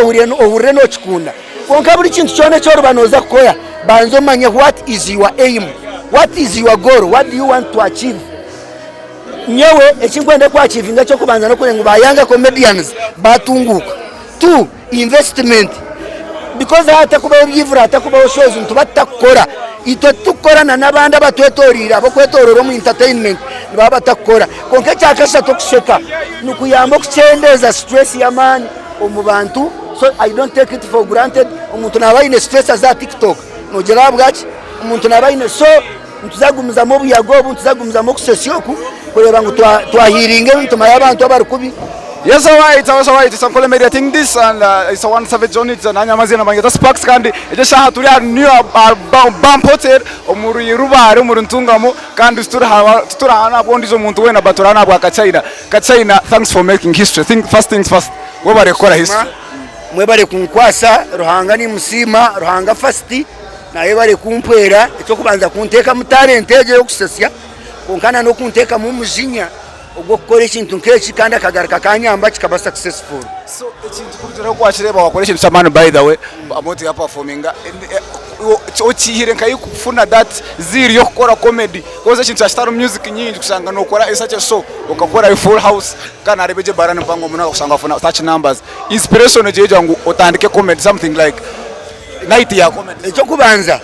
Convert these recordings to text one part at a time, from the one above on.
ohure no chikunda konka buri kintu cyone cyo rubanoza koya banzo manya what is your aim, what is your goal, what do you want to achieve. Nyewe ekinkwenda ku achieving cyo kubanza no kurenga bayanga comedians batunguka. 2 investment, because hata kuba yivura hata kuba shows ntu batakora ito tukorana nabanda batwetorira abo kwetorero mu entertainment baba batakora konke cyakasha tokusheka nukuyamba kuchendeza stress ya man omubantu. So I don't take it for granted. Umuntu nabayine stress za TikTok nogera bwaci umuntu nabayine so ntuzagumiza mu buyago ntuzagumiza mu kusesyoku kureba ngo twahiringe ntumaya abantu abarukubi. Yes, alright. It's Ankole Media. I think this and it's a one savage on it. Nanya mazina bangeta sparks kandi ejesha hatulia new bump hotel omuri rubare umuruntungamo kandi tutura hana bondizo muntu wena baturana bwa Kachaina. Thanks for making history. Think first things first. Wo bare kora history. Mwe bare kunkwasa ruhanga ni musima ruhanga fasti na yebare kumpera cyo kubanza kunteka mu talent eje yo kusesya konkana no kunteka mu mujinya ubwo koresha intu nkeshi kandi akagaraka kanyamba kikaba successful. So ekintu kujira ko achireba wakoresha chamani by the way about ya performing ochihire nkayi kufuna that ziri yo gukora comedy koze ekintu cha music nyingi kusanga no kora such a show ukakora full house kana arebeje barani mpango munaka kusanga funa such numbers inspiration ejeje ngo otandike comedy something like night ya comedy cyo kubanza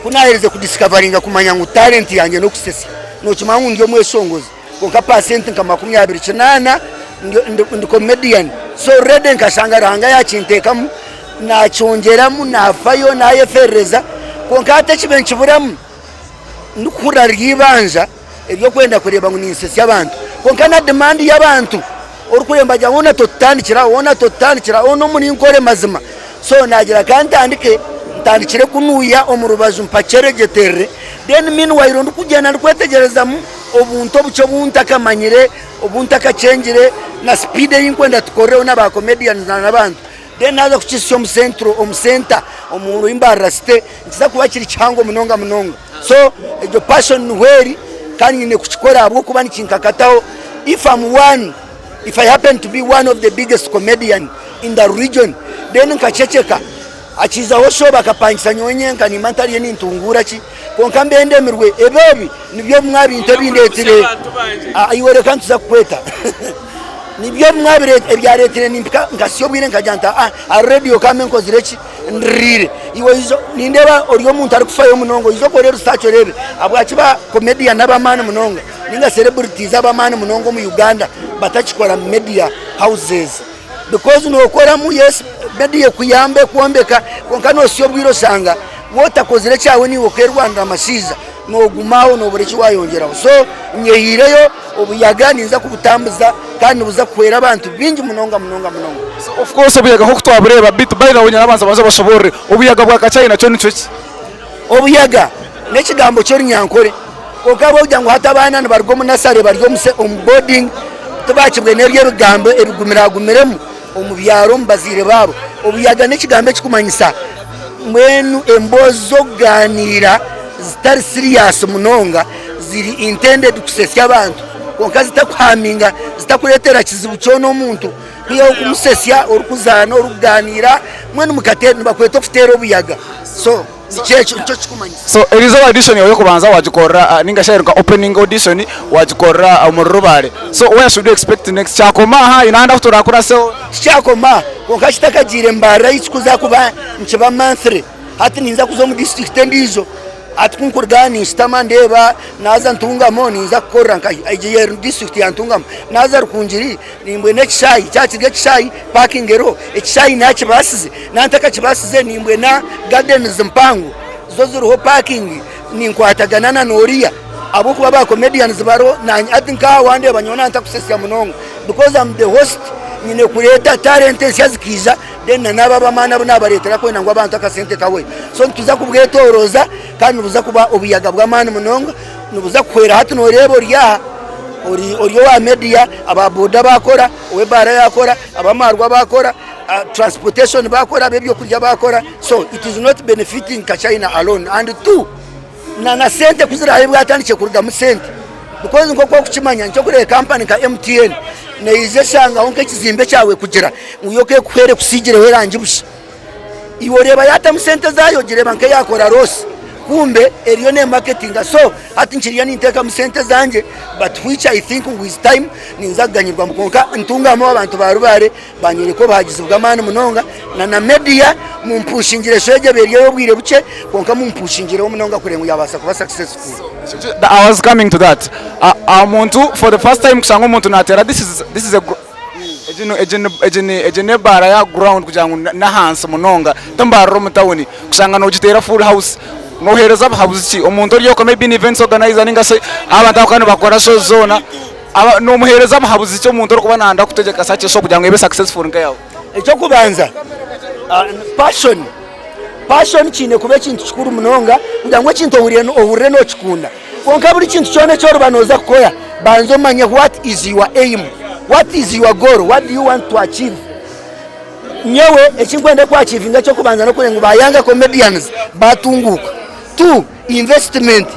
kunahereze kudiscoveringa kumanya ngo talent yanjye no kusesa no chimangu ndio mwesongozi konka percent nka 28 ndi comedian so rede nkashanga ranga yachintekamu na chongeramu na fayo na yefereza konka atachibenchi buramu ndukura ryibanza ebyo kwenda kureba ngo ninsesi abantu konka na demand y'abantu orukuremba jangona totandikira ono muri nkore mazima so nagira kandi ntandikire kunuya omurubazu mpacheregetere then meanwhile ndukujana ndikwetegerezamu obunto bucyo buntakamanyire obuntakacengire na speed y'inkwenda tukoreho n'aba comedians n'abantu then naza kuchisyo mu center omuru imbara site ntiza kubakira cyango munonga so ejo passion weri kandi ne kuchikora abo kuba nikinkakataho if I happen to be one of the biggest comedian in the region then nkachecheka achiza hosho bakapangisa nyonyenka ni mantari ye nintungura ki konka mbendemirwe ebebi nibyo mwabinte bindetire ayiwere kandi za kweta nibyo mwabire ebyaretire nimpika ngasiyo bwire nkajanta radio kamenko zireki nrire iwo izo nindeba oriyo muntu ari kufayo munongo izo ko rero sacho rebe abwakiba comedian n'abamana munongo ninga celebrities abamana munongo mu Uganda batachikora media houses because no kora mu yes media kuyambe kuombeka konka no siyo bwiro sanga wotakozire cyawe ni woke Rwanda amashiza no gumaho no bureki wayongeraho so nyehireyo Obuyaga ninza kubutambuza kandi buza kwera abantu bingi munonga so of course Obuyaga ho kutwabureba bit bayira wonya nabanza baza bashobore Obuyaga bwa Kachaina cyo nico ki Obuyaga nekigambo cyo Nyankore kokabo ujyango hatabana barwo munasare baryo muse onboarding tubakibwe nebye bigambo ebigumiragumирemu omubyaro mbazire babo Obuyaga nekigambo kikumanyisa mwenu embozo ganira zitari serious munonga ziri intended kusesya abantu konka zitakwaminga zitakuretera kizibu cyono muntu iyo kumusesya orukuzana oruganira mwenu mukatera bakweto kutera Obuyaga so cyecho cyo kikumanyisa so erizo audition yo kubanza wajikora ninga sharuka opening audition wajikora mu Rubare so where should you expect next chakoma inaenda kuturakura so chakoma konka kitakagire mbara ikikuza kuba nchiba monthly hati ninza kuzo mu district ndizo atukunkurgani stamandeba naza ntungamo ninza gukora nkayi agiye district yantungamo naza rukunjiri nimbwe nekisayi cyakirge kisayi parking ero ekisayi naci basize nantaka kibasize nimbwe na gardens mpangu zo ziriho parking ninkwatagana na Noria abo kuba ba comedians baro nanye atinka wande banyona ntakusesya munongo because I'm the host nyine kureta talent yazikiza then naba bamana n'abaretera ko nangwa abantu akasente kawe so tuza kubwetoroza kandi buza kuba Obuyaga bw'amana munonga nubuza kwera hatu no rebo rya oriyo wa media ababoda bakora webara yakora abamarwa bakora transportation bakora bebyo kurya bakora so it is not benefiting Kachaina alone and two na sente kuzira bwatandike kuruga mu sente because ngoko kukimanya cyo kure company ka MTN neize shanga onke kizimbe cyawe kugira nguyoke kuhere kusigire werangi bushi iworeba yata musente zayo gireba nke yakora rose kumbe eriyo ne marketing so ati nchiriya ninteka musente zanje but which I think with time ninzaganyirwa mukonka ntungamo abantu barubare banyere ko bagize ubwamana munonga na media mumpushingire shege beriyo bwire buce konka mumpushingire umunonga kurengo yabasa kuba successful. I was coming to that. Umuntu for the first time kusanga umuntu natera this is a ejene bara ya ground kujangu na hands munonga tambaro mutawuni kusanga no gitera full house no hereza abahabuzi umuntu uriyo ko maybe events organizer ninga se abantu akano bakora show zona aba no muhereza abahabuzi cyo umuntu kuba nanda kutegeka sache so kujangu ibe successful nga yawo icyo kubanza passion chine kube kintu kikuru munonga kujangu kintu ohurire no kikunda konka buri kintu cyone cyo rubanoza kukoya banzo manye what is your aim, what is your goal, what do you want to achieve. Nyewe ekinkwende kwa achieving cyo kubanza no kurenga bayanga comedians batunguka. 2 investment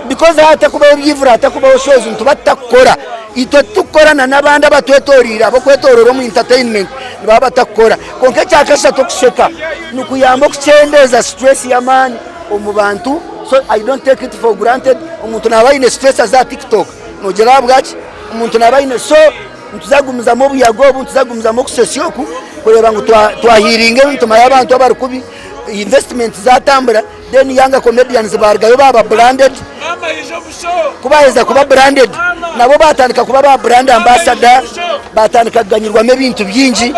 because hata kuba byivura hata kuba shows ntu batakora ito tukorana nabandi abatwetorira abo kwetororo mu entertainment baba batakora konke cyakasha to kusheka nukuyamba kucendeza stress ya man omubantu. So I don't take it for granted. Umuntu nabaine stress za TikTok nogera bwaci umuntu nabaine so ntuzagumuza mu Obuyaga ntuzagumuza mu kusesyoku kureba ngo twahiringe ntumaya abantu abarukubi investment zatambura then yanga comedians bargayo baba branded kubaheza kuba branded nabo batandika kuba ba brand ambassador batandika ganyirwa mebintu byinji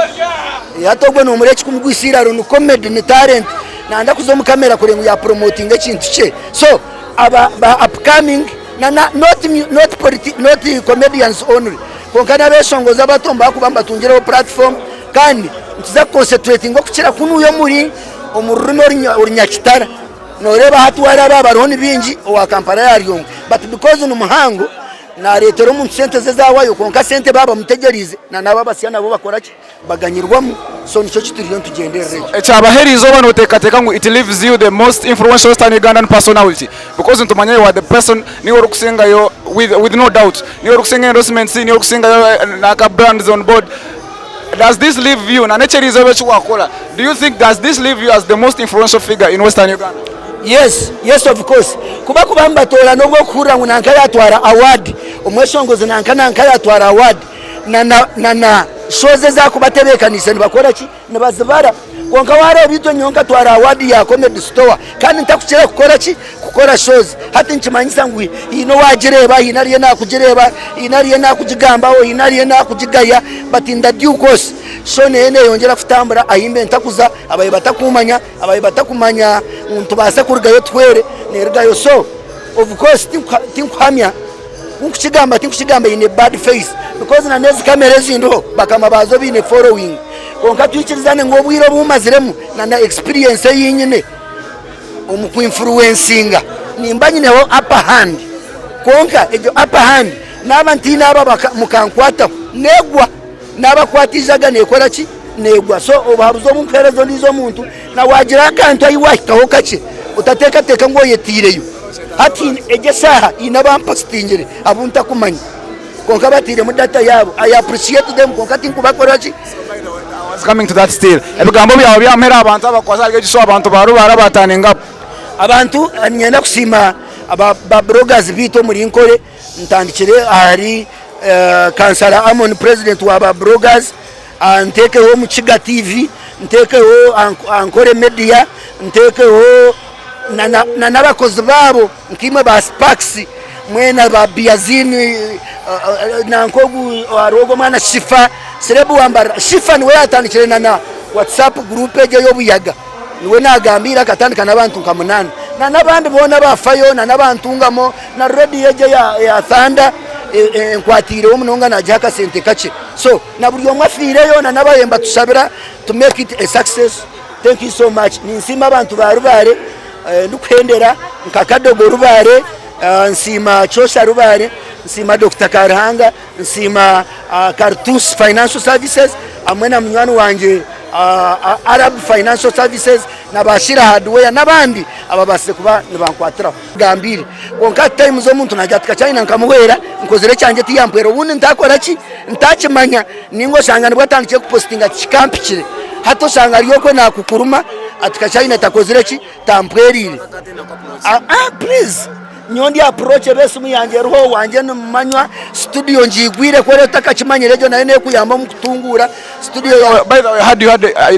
yatogwe no mureki kumugwisira runu comedy ni talent nanda kuzomu kamera kurengo ya promoting ekintu cye so aba upcoming not comedians only konkana beshongoza batomba kubamba tungiraho platform kandi ntiza concentrating okukira kunuyo muri omurrume orinyakitara noreba hatu wari ababaroni bingi owa Kampala yariyo but because numuhango na leta ro mu sente zawayo konka sente baba mutegerize na nababasiya nabo bakoraki baganyirwamo so nico kitiriyo tugenderere ecyabaherizo bano tekateka ngo it leaves you the most influential Western Ugandan personality because ntumanye you are the person niwe rukusenga yo with no doubt niwe rukusenga endorsements niwe rukusenga yo naka brands on board. Does this leave you na nature is ever chwakola, do you think does this leave you as the most influential figure in Western Uganda? Yes of course kuba kubamba tola nobwo kura ngo nanka yatwara award umweshongoze nanka yatwara award na shoze za kubatebekanise nibakora ki nibazibara konka ware bito nyonka twara award ya comedy store kandi ntakukira kukora ki kukora shows hati nchimanyisa ngwi ino wajireba inariye nakujireba inariye nakujigamba inariye nakujigaya but in the due course so nene yongera kutambura ayimbe ntakuza abaye batakumanya muntu basa kurgayo twere nergayo so of course tinkuhamya tinkuchigamba in a bad face because na nezi kamera zindo bakama bazo bine following konka twikirizane ngobwiro bumaziremu na experience yinyine omuku influencinga nimbanyine ho upper hand konka ejo upper hand nabantina aba mukankwata negwa nabakwatizaga nekora ki negwa so obabuzo mumperezo ndizo muntu na wagira kantu ayiwahikaho kace utateka ngo yetireyo hati egesaha inabampa stingire abunta kumanya konka batire mu data yabo. I appreciate them konka tinkubakora ki coming to that still ebigambo byawe byamera abantu abakwaza so abantu barubara bataninga abantu nyenda kusima aba bloggers bito muri NKORE Ntandikire ari kansala amon president wa aba bloggers ntekeho mu Kiga TV ntekeho Ankole Media ntekeho na nabakozi babo nkimwe ba Sparks mwena ba Biazini na nkogu arogo mwana Shifa serebu wambara Shifa niwe Atandikire na WhatsApp group eje y'Obuyaga niwe nagambira katandika nabantu kamunana na nabandi bona bafayo na nabantungamo na ready eje ya Thanda enkwatire umunonga na jaka sente kache so na buri omwe afireyo na nabayemba tusabira to make it a success. Thank you so much. Ninsima abantu barubare ndukwendera nkakadogo rubare nsima Chosha rubare nsima Dr. Karhanga nsima Cartus Financial Services amwena mnywani wanje Arab Financial Services nabashira hardware nabandi ababase kuba nibankwatira gambire konka time zo muntu najya Kachaina nkamuhera nkozere cyanjye tiyampwero ubundi ntakora ki ntakimanya ningo sangana bwatangiye kupostinga kikampikire hato sanga ariyo ko nakukuruma ati Kachaina takozere ki tampwerire please nyondi approach bese muyanje roho wanje numanywa studio njigwire ko leta kachimanyirejo na ene kuyamba mukutungura studio by the way had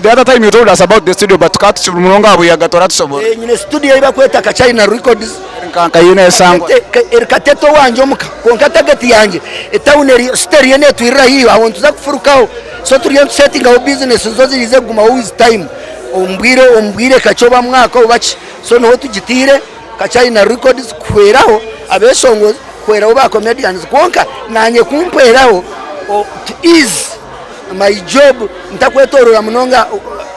the other time you told us about the studio but kat munonga Obuyaga toratusobora nyine studio iba kweta Kachaina records Kachaina sango erikateto wanje omuka konka target yanje etauneri stereo ne twirira hiyo awontuza kufurukaho so turiyo setting our business nzozirize guma with time ombwire kachoba mwaka ubachi so no tugitire Kachaina records kweraho abesongozi kweraho ba comedians konka nanye kumperaho is my job ntakwetorora munonga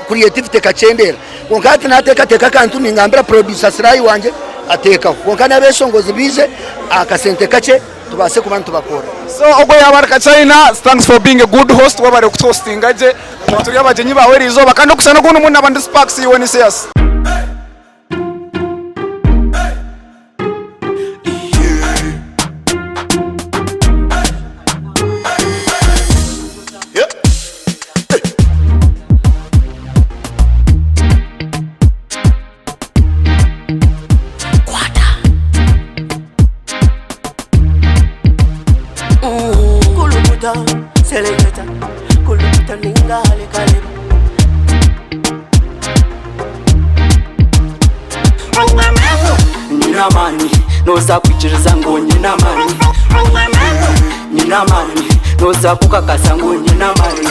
creativity kachendera konka ati nateka kantu ningambira producers rayi wanje ateka konka nabesongozi bize akasente kache tubase kubantu bakora so Obuyaga Kachaina thanks for being a good host wabare kuhosting aje turi abajenyi bawe rizo bakando kusana kuno munna bandi sparks you when you see us Selecta, kuluta ningale kale. Nina mani, noza kuchiriza ngo nina mani. Nina mani, noza kukakasa ngo nina mani.